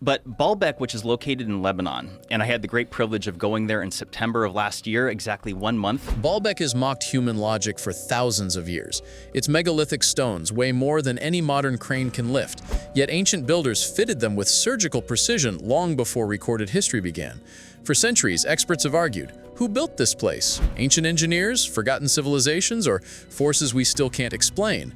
But Baalbek, which is located in Lebanon, and I had the great privilege of going there in September of last year, exactly 1 month. Baalbek has mocked human logic for thousands of years. Its megalithic stones weigh more than any modern crane can lift, yet ancient builders fitted them with surgical precision long before recorded history began. For centuries, experts have argued, who built this place? Ancient engineers, forgotten civilizations, or forces we still can't explain?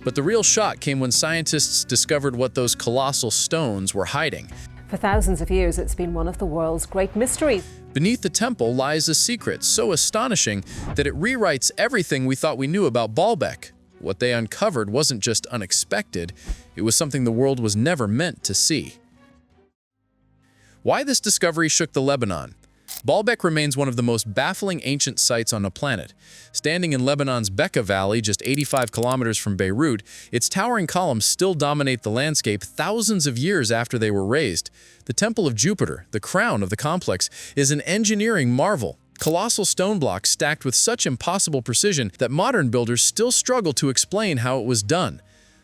But the real shock came when scientists discovered what those colossal stones were hiding. For thousands of years, it's been one of the world's great mysteries. Beneath the temple lies a secret so astonishing that it rewrites everything we thought we knew about Baalbek. What they uncovered wasn't just unexpected, it was something the world was never meant to see. Why this discovery shook the Lebanon? Baalbek remains one of the most baffling ancient sites on the planet. Standing in Lebanon's Bekaa Valley, just 85 kilometers from Beirut, its towering columns still dominate the landscape thousands of years after they were raised. The Temple of Jupiter, the crown of the complex, is an engineering marvel. Colossal stone blocks stacked with such impossible precision that modern builders still struggle to explain how it was done.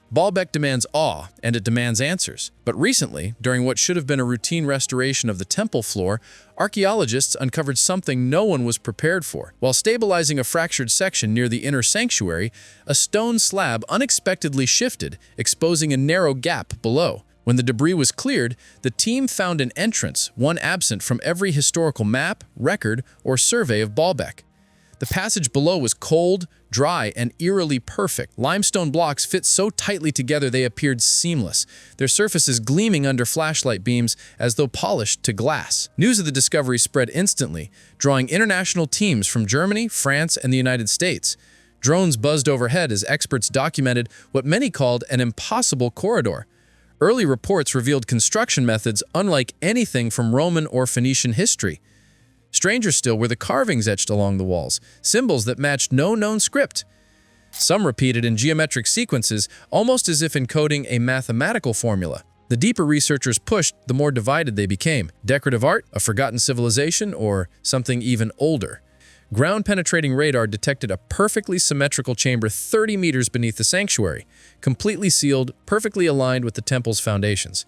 Baalbek demands awe, and it demands answers. But recently, during what should have been a routine restoration of the temple floor, archaeologists uncovered something no one was prepared for. While stabilizing a fractured section near the inner sanctuary, a stone slab unexpectedly shifted, exposing a narrow gap below. When the debris was cleared, the team found an entrance, one absent from every historical map, record, or survey of Baalbek. The passage below was cold, dry, and eerily perfect. Limestone blocks fit so tightly together they appeared seamless, their surfaces gleaming under flashlight beams as though polished to glass. News of the discovery spread instantly, drawing international teams from Germany, France, and the United States. Drones buzzed overhead as experts documented what many called an impossible corridor. Early reports revealed construction methods unlike anything from Roman or Phoenician history. Stranger still were the carvings etched along the walls, symbols that matched no known script. Some repeated in geometric sequences, almost as if encoding a mathematical formula. The deeper researchers pushed, the more divided they became. Decorative art, a forgotten civilization, or something even older. Ground-penetrating radar detected a perfectly symmetrical chamber 30 meters beneath the sanctuary, completely sealed, perfectly aligned with the temple's foundations.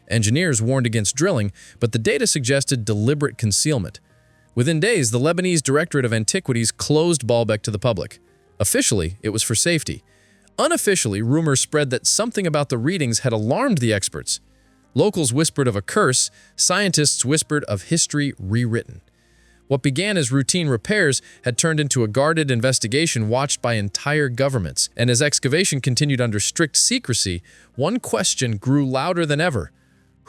Engineers warned against drilling, but the data suggested deliberate concealment. Within days, the Lebanese Directorate of Antiquities closed Baalbek to the public. Officially, it was for safety. Unofficially, rumors spread that something about the readings had alarmed the experts. Locals whispered of a curse, scientists whispered of history rewritten. What began as routine repairs had turned into a guarded investigation watched by entire governments. And as excavation continued under strict secrecy, one question grew louder than ever.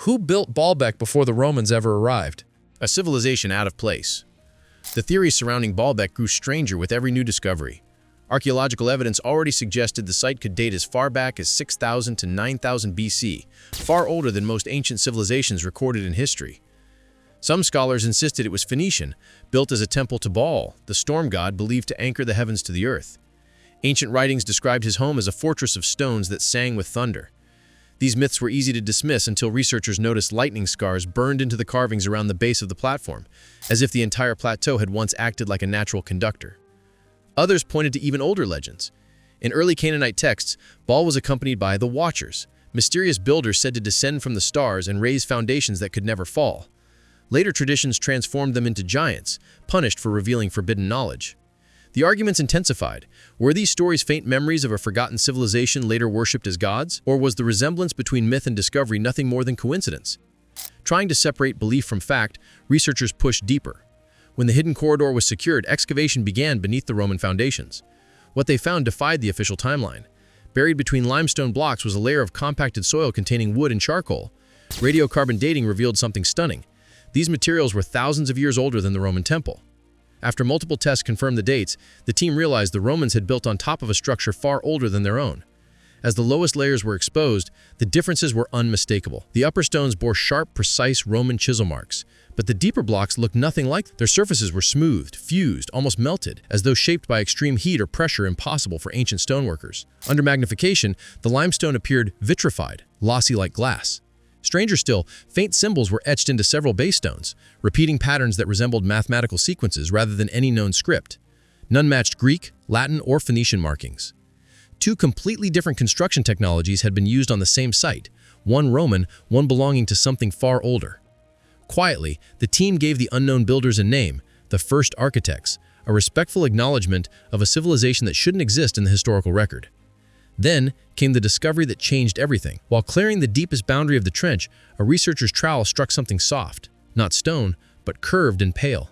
Who built Baalbek before the Romans ever arrived? A civilization out of place. The theories surrounding Baalbek grew stranger with every new discovery. Archaeological evidence already suggested the site could date as far back as 6,000 to 9,000 BC, far older than most ancient civilizations recorded in history. Some scholars insisted it was Phoenician, built as a temple to Baal, the storm god believed to anchor the heavens to the earth. Ancient writings described his home as a fortress of stones that sang with thunder. These myths were easy to dismiss until researchers noticed lightning scars burned into the carvings around the base of the platform, as if the entire plateau had once acted like a natural conductor. Others pointed to even older legends. In early Canaanite texts, Baal was accompanied by the Watchers, mysterious builders said to descend from the stars and raise foundations that could never fall. Later traditions transformed them into giants, punished for revealing forbidden knowledge. The arguments intensified. Were these stories faint memories of a forgotten civilization later worshipped as gods? Or was the resemblance between myth and discovery nothing more than coincidence? Trying to separate belief from fact, researchers pushed deeper. When the hidden corridor was secured, excavation began beneath the Roman foundations. What they found defied the official timeline. Buried between limestone blocks was a layer of compacted soil containing wood and charcoal. Radiocarbon dating revealed something stunning. These materials were thousands of years older than the Roman temple. After multiple tests confirmed the dates, the team realized the Romans had built on top of a structure far older than their own. As the lowest layers were exposed, the differences were unmistakable. The upper stones bore sharp, precise Roman chisel marks, but the deeper blocks looked nothing like them. Their surfaces were smoothed, fused, almost melted, as though shaped by extreme heat or pressure impossible for ancient stoneworkers. Under magnification, the limestone appeared vitrified, glossy like glass. Stranger still, faint symbols were etched into several base stones, repeating patterns that resembled mathematical sequences rather than any known script. None matched Greek, Latin, or Phoenician markings. Two completely different construction technologies had been used on the same site, one Roman, one belonging to something far older. Quietly, the team gave the unknown builders a name, the first architects, a respectful acknowledgement of a civilization that shouldn't exist in the historical record. Then came the discovery that changed everything. While clearing the deepest boundary of the trench, a researcher's trowel struck something soft, not stone, but curved and pale.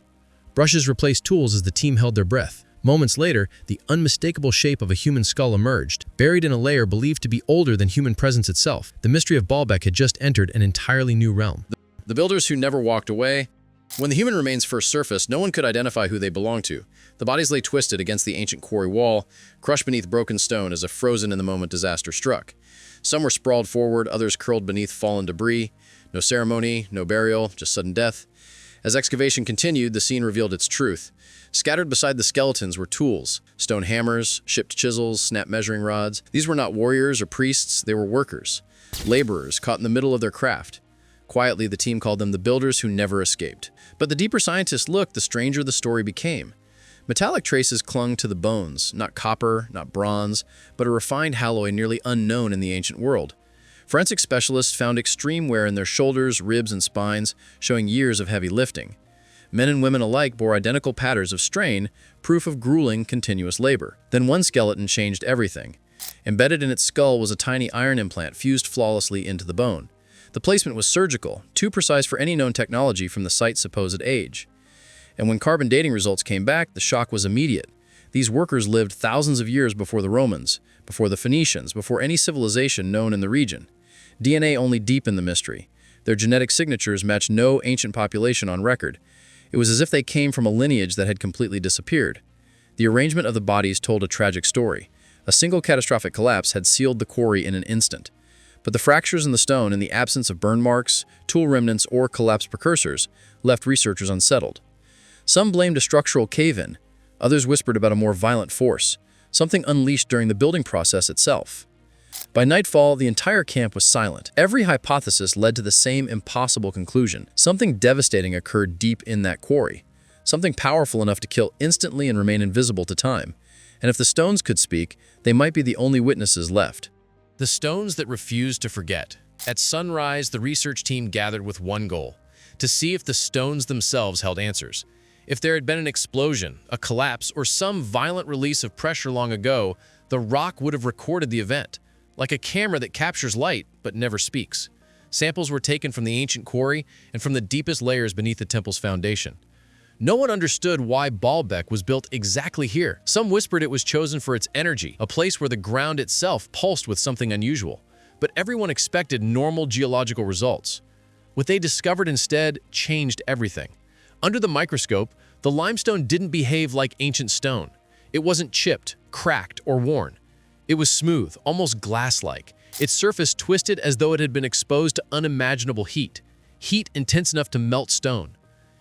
Brushes replaced tools as the team held their breath. Moments later, the unmistakable shape of a human skull emerged, buried in a layer believed to be older than human presence itself. The mystery of Baalbek had just entered an entirely new realm. The builders who never walked away. When the human remains first surfaced, no one could identify who they belonged to. The bodies lay twisted against the ancient quarry wall, crushed beneath broken stone as if frozen in the moment disaster struck. Some were sprawled forward, others curled beneath fallen debris. No ceremony, no burial, just sudden death. As excavation continued, the scene revealed its truth. Scattered beside the skeletons were tools, stone hammers, chipped chisels, snap measuring rods. These were not warriors or priests, they were workers, laborers caught in the middle of their craft. Quietly, the team called them the builders who never escaped. But the deeper scientists looked, the stranger the story became. Metallic traces clung to the bones, not copper, not bronze, but a refined alloy nearly unknown in the ancient world. Forensic specialists found extreme wear in their shoulders, ribs, and spines, showing years of heavy lifting. Men and women alike bore identical patterns of strain, proof of grueling, continuous labor. Then one skeleton changed everything. Embedded in its skull was a tiny iron implant fused flawlessly into the bone. The placement was surgical, too precise for any known technology from the site's supposed age. And when carbon dating results came back, the shock was immediate. These workers lived thousands of years before the Romans, before the Phoenicians, before any civilization known in the region. DNA only deepened the mystery. Their genetic signatures matched no ancient population on record. It was as if they came from a lineage that had completely disappeared. The arrangement of the bodies told a tragic story. A single catastrophic collapse had sealed the quarry in an instant. But the fractures in the stone and the absence of burn marks, tool remnants, or collapsed precursors left researchers unsettled. Some blamed a structural cave-in. Others whispered about a more violent force, something unleashed during the building process itself. By nightfall, the entire camp was silent. Every hypothesis led to the same impossible conclusion. Something devastating occurred deep in that quarry. Something powerful enough to kill instantly and remain invisible to time. And if the stones could speak, they might be the only witnesses left. The stones that refused to forget. At sunrise, the research team gathered with one goal: to see if the stones themselves held answers. If there had been an explosion, a collapse, or some violent release of pressure long ago, the rock would have recorded the event, like a camera that captures light but never speaks. Samples were taken from the ancient quarry and from the deepest layers beneath the temple's foundation. No one understood why Baalbek was built exactly here. Some whispered it was chosen for its energy, a place where the ground itself pulsed with something unusual. But everyone expected normal geological results. What they discovered instead changed everything. Under the microscope, the limestone didn't behave like ancient stone. It wasn't chipped, cracked, or worn. It was smooth, almost glass-like. Its surface twisted as though it had been exposed to unimaginable heat. Heat intense enough to melt stone.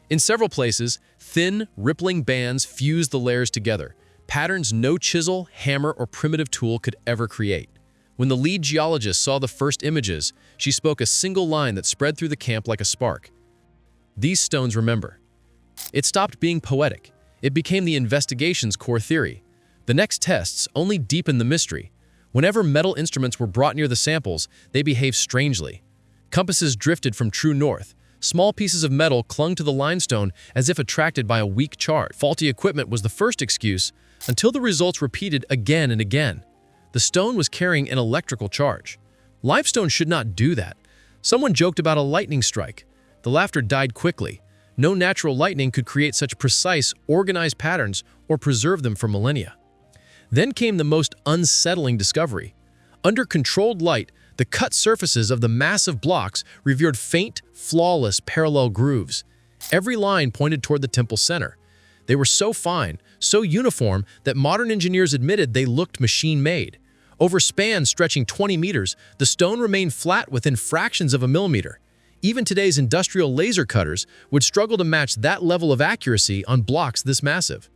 In several places, thin, rippling bands fused the layers together, patterns no chisel, hammer, or primitive tool could ever create. When the lead geologist saw the first images, she spoke a single line that spread through the camp like a spark. These stones remember. It stopped being poetic. It became the investigation's core theory. The next tests only deepened the mystery. Whenever metal instruments were brought near the samples, they behaved strangely. Compasses drifted from true north. Small pieces of metal clung to the limestone as if attracted by a weak charge. Faulty equipment was the first excuse, until the results repeated again and again. The stone was carrying an electrical charge. Limestone should not do that. Someone joked about a lightning strike. The laughter died quickly. No natural lightning could create such precise, organized patterns or preserve them for millennia. Then came the most unsettling discovery. Under controlled light, the cut surfaces of the massive blocks revealed faint, flawless parallel grooves. Every line pointed toward the temple's center. They were so fine, so uniform, that modern engineers admitted they looked machine-made. Over spans stretching 20 meters, the stone remained flat within fractions of a millimeter. Even today's industrial laser cutters would struggle to match that level of accuracy on blocks this massive.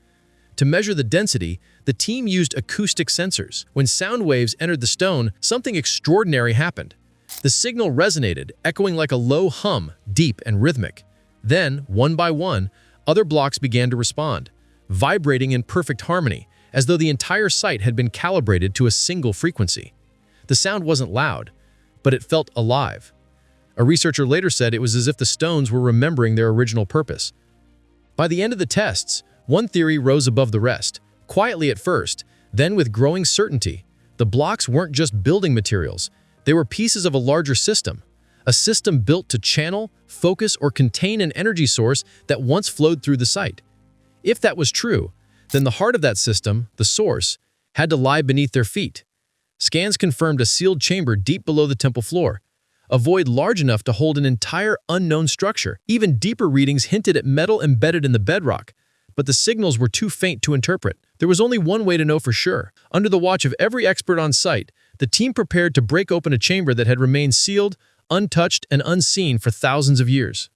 To measure the density, the team used acoustic sensors. When sound waves entered the stone, something extraordinary happened. The signal resonated, echoing like a low hum, deep and rhythmic. Then, one by one, other blocks began to respond, vibrating in perfect harmony, as though the entire site had been calibrated to a single frequency. The sound wasn't loud. but it felt alive. A researcher later said it was as if the stones were remembering their original purpose. By the end of the tests, one theory rose above the rest, quietly at first, then with growing certainty. The blocks weren't just building materials, they were pieces of a larger system. A system built to channel, focus, or contain an energy source that once flowed through the site. If that was true, then the heart of that system, the source, had to lie beneath their feet. Scans confirmed a sealed chamber deep below the temple floor, a void large enough to hold an entire unknown structure. Even deeper readings hinted at metal embedded in the bedrock, but the signals were too faint to interpret. There was only one way to know for sure. Under the watch of every expert on site, the team prepared to break open a chamber that had remained sealed, untouched, and unseen for thousands of years.